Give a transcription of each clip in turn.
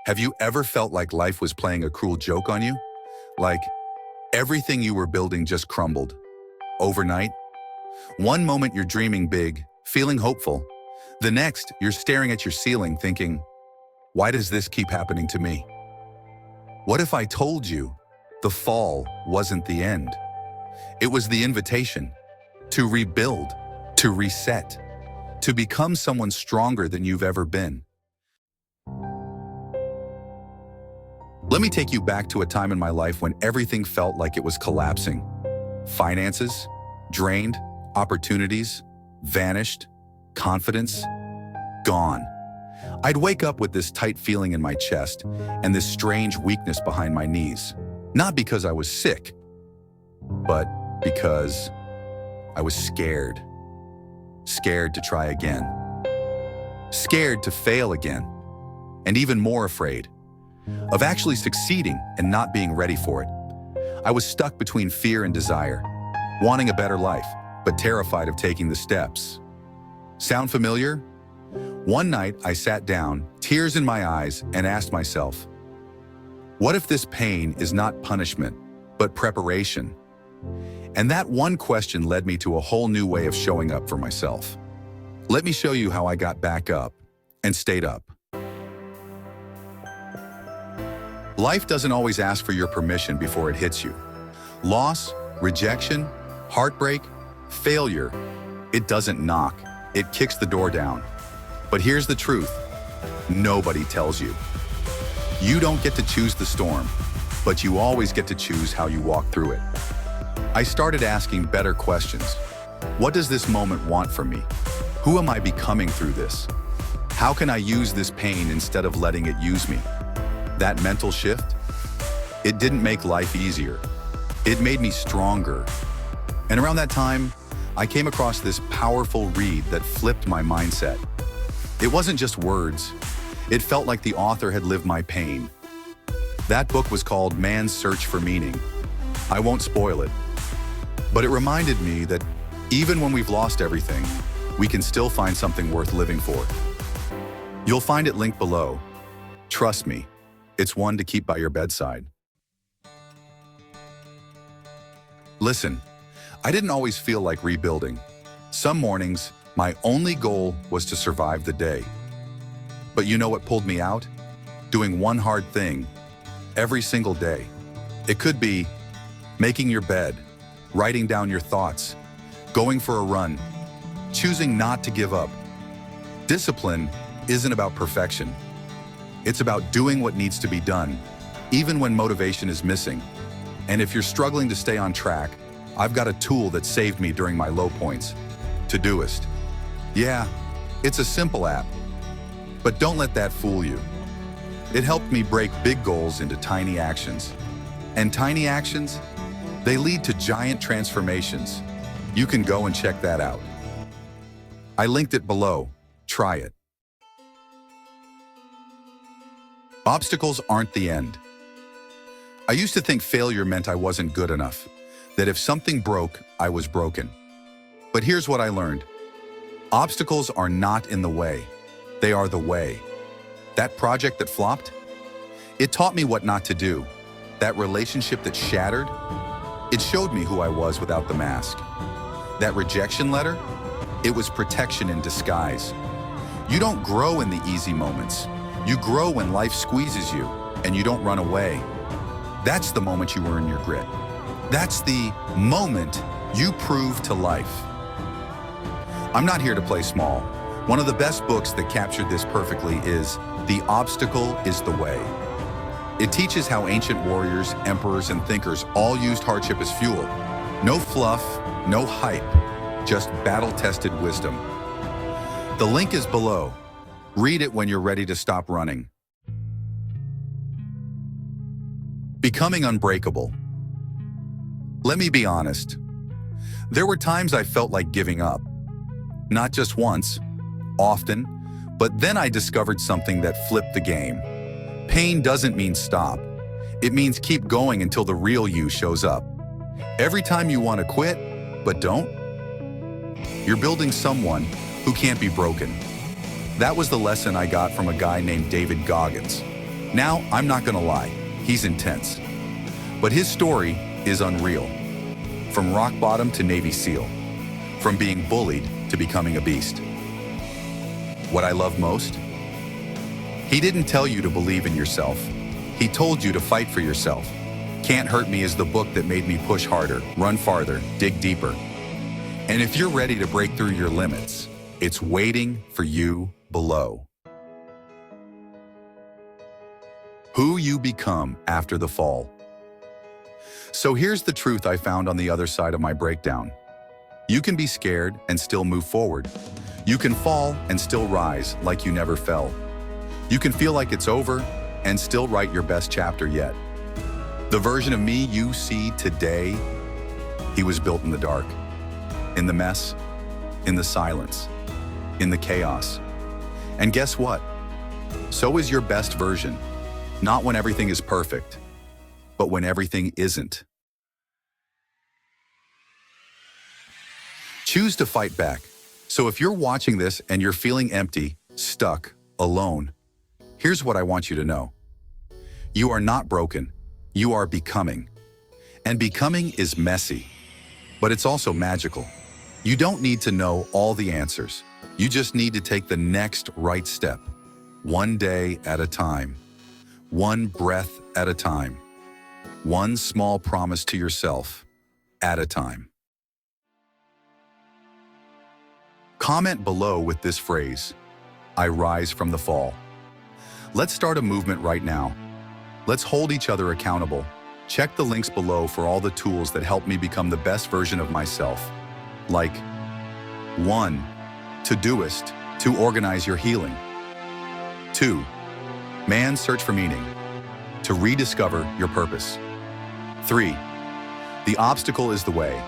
Have you ever felt like life was playing a cruel joke on you? Like everything you were building just crumbled overnight? One moment you're dreaming big, feeling hopeful. The next, you're staring at your ceiling thinking, why does this keep happening to me? What if I told you the fall wasn't the end? It was the invitation to rebuild, to reset, to become someone stronger than you've ever been. Let me take you back to a time in my life when everything felt like it was collapsing. Finances, drained, opportunities, vanished, confidence, gone. I'd wake up with this tight feeling in my chest and this strange weakness behind my knees. Not because I was sick, but because I was scared. Scared to try again. Scared to fail again. And even more afraid of actually succeeding and not being ready for it. I was stuck between fear and desire, wanting a better life, but terrified of taking the steps. Sound familiar? One night, I sat down, tears in my eyes, and asked myself, what if this pain is not punishment, but preparation? And that one question led me to a whole new way of showing up for myself. Let me show you how I got back up and stayed up. Life doesn't always ask for your permission before it hits you. Loss, rejection, heartbreak, failure, it doesn't knock, it kicks the door down. But here's the truth, nobody tells you. You don't get to choose the storm, but you always get to choose how you walk through it. I started asking better questions. What does this moment want from me? Who am I becoming through this? How can I use this pain instead of letting it use me? That mental shift, it didn't make life easier. It made me stronger. And around that time, I came across this powerful read that flipped my mindset. It wasn't just words. It felt like the author had lived my pain. That book was called Man's Search for Meaning. I won't spoil it, but it reminded me that even when we've lost everything, we can still find something worth living for. You'll find it linked below. Trust me. It's one to keep by your bedside. Listen, I didn't always feel like rebuilding. Some mornings, my only goal was to survive the day. But you know what pulled me out? Doing one hard thing every single day. It could be making your bed, writing down your thoughts, going for a run, choosing not to give up. Discipline isn't about perfection. It's about doing what needs to be done, even when motivation is missing. And if you're struggling to stay on track, I've got a tool that saved me during my low points. Todoist. Yeah, it's a simple app, but don't let that fool you. It helped me break big goals into tiny actions. And tiny actions, they lead to giant transformations. You can go and check that out. I linked it below. Try it. Obstacles aren't the end. I used to think failure meant I wasn't good enough, that if something broke, I was broken. But here's what I learned. Obstacles are not in the way. They are the way. That project that flopped, it taught me what not to do. That relationship that shattered, it showed me who I was without the mask. That rejection letter, it was protection in disguise. You don't grow in the easy moments. You grow when life squeezes you and you don't run away. That's the moment you earn your grit. That's the moment you prove to life. I'm not here to play small. One of the best books that captured this perfectly is The Obstacle is the Way. It teaches how ancient warriors, emperors, and thinkers all used hardship as fuel. No fluff, no hype, just battle-tested wisdom. The link is below. Read it when you're ready to stop running. Becoming unbreakable. Let me be honest. There were times I felt like giving up. Not just once, often, but then I discovered something that flipped the game. Pain doesn't mean stop. It means keep going until the real you shows up. Every time you want to quit, but don't, you're building someone who can't be broken. That was the lesson I got from a guy named David Goggins. Now, I'm not gonna lie, he's intense. But his story is unreal. From rock bottom to Navy SEAL. From being bullied to becoming a beast. What I love most? He didn't tell you to believe in yourself. He told you to fight for yourself. Can't Hurt Me is the book that made me push harder, run farther, dig deeper. And if you're ready to break through your limits, it's waiting for you below. Who you become after the fall. So here's the truth I found on the other side of my breakdown. You can be scared and still move forward. You can fall and still rise like you never fell. You can feel like it's over and still write your best chapter yet. The version of me you see today, he was built in the dark, in the mess, in the silence, in the chaos. And guess what? So is your best version. Not when everything is perfect, but when everything isn't. Choose to fight back. So if you're watching this and you're feeling empty, stuck, alone, here's what I want you to know. You are not broken. You are becoming. And becoming is messy, but it's also magical. You don't need to know all the answers. You just need to take the next right step, one day at a time, one breath at a time, one small promise to yourself at a time. Comment below with this phrase, I rise from the fall. Let's start a movement right now. Let's hold each other accountable. Check the links below for all the tools that help me become the best version of myself. Like 1. Todoist to organize your healing. 2. Man's search for meaning to rediscover your purpose. 3. The obstacle is the way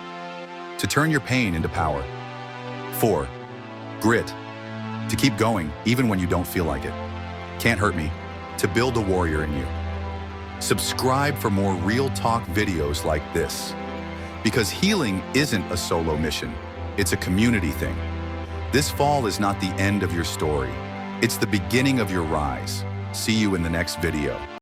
to turn your pain into power. 4. Grit to keep going even when you don't feel like it. Can't Hurt Me to build a warrior in you. Subscribe for more real talk videos like this. Because healing isn't a solo mission, it's a community thing. This fall is not the end of your story. It's the beginning of your rise. See you in the next video.